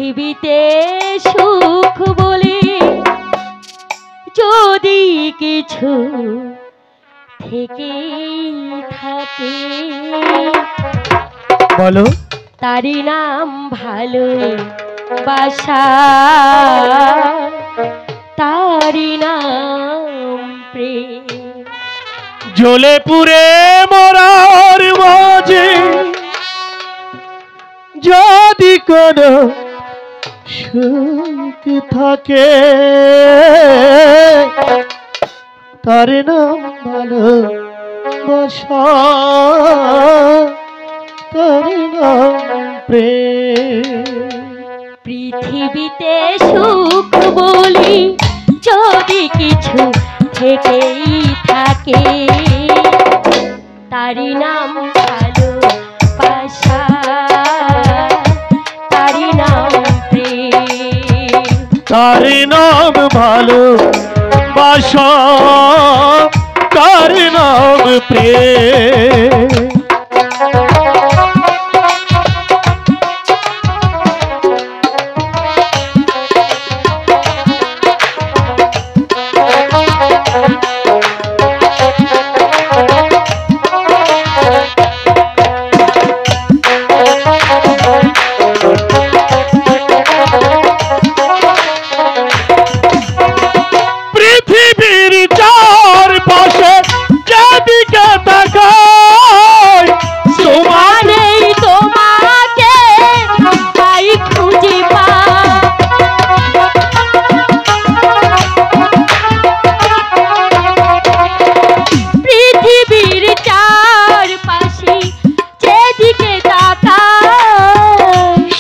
পৃথিবীতে সুখ বলে যদি কিছু থেকে থাকে বলো তারি নাম ভালোবাসা, তারি নাম প্রেম। জ্বলে পুড়ে মরার মাঝে যদি কোনো সুখ থাকে তার নাম ভালোবাসা, তার নাম প্রেম। পৃথিবীতে সুখ বলি যদি কিছু থেকেই থাকে তারি নাম ভালোবাসা, তারি নাম প্রেম। তার নাম ভালোবাসা, তার নাম প্রেম।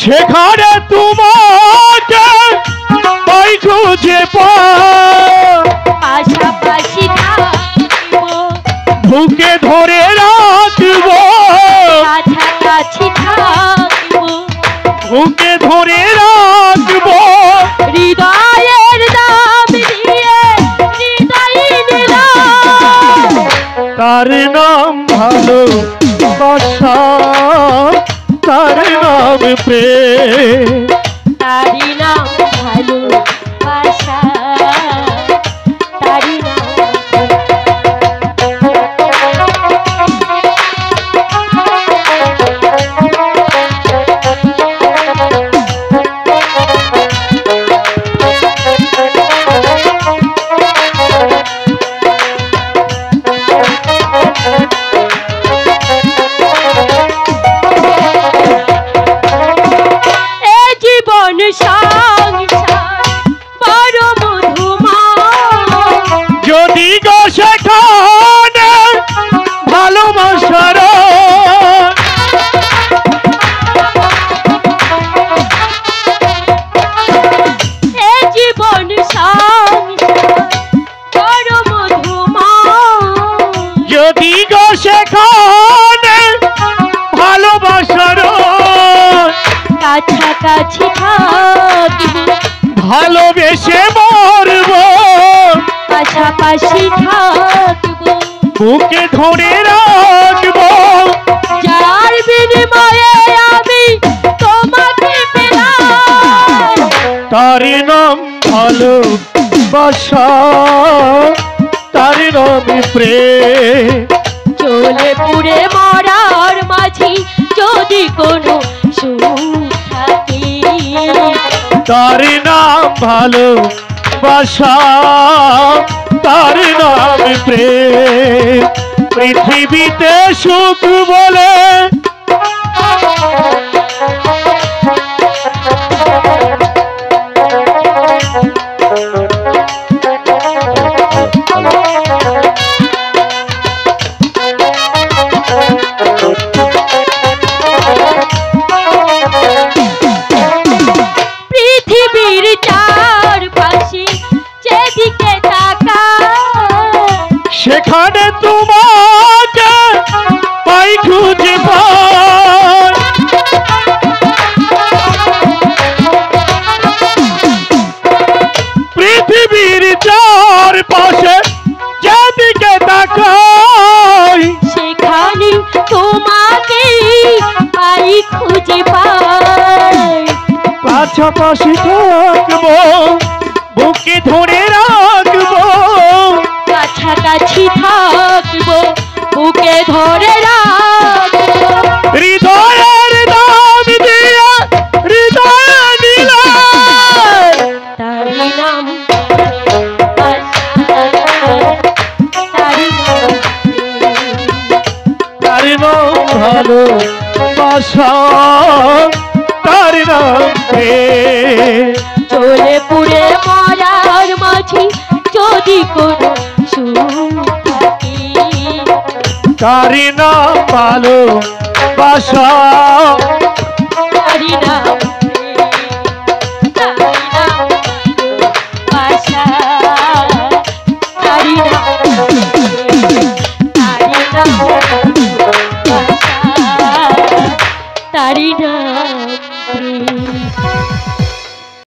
সেখানে তোমাকে পাই খুঁজে পাশাপাশি থাকবো, বুকে ধরে রাখবো, কাছাকাছি থাকবো, বুকে ধরে রাখবো, হৃদয়ের দাম দিয়ে হৃদয় নিলাম। তার নাম ভালোবাসা, তার নাম প্রেম। তারি নাম ভালোবাসা, তারি নাম যদি গো সেখানে ভালোবাসার জীবন সংসার মধুময়, যদি গো সেখানে ভালোবাসার কাছাকাছি থাকবো, ভালোবেসে মরবো, পাশাপাশি থাকবো, বুকে ধরে রাখবো, যার বিনিময়ে আমি তোমাকে পেলাম। তার নাম ভালোবাসা, তার নাম প্রেম। চলে পুড়ে মরার মাঝি যদি কোনো সুখ থাকে তার নাম ভালোবাসা, তার নাম প্রেম। পৃথিবীতে সুখ বলে পৃথিবীর চারপাশে যেদিকে তাকাই সেখানে তোমাকে পাই খুঁজে পাই, পাশাপাশি থাকবো, বুকে ধরে রাখবো, কাছাকাছি থাকবো, বুকে ধরে রাখবো। হৃদয়ের দাম দিয়া হৃদয় দিলাম, তারি নাম তারি নাম তার নাম ভালোবাসা, তার নাম প্রেম। চলে পুড়ে মরার মাঝি যদি কোনো সুখ থাকে, তার নাম ভালোবাসা, তারি নাম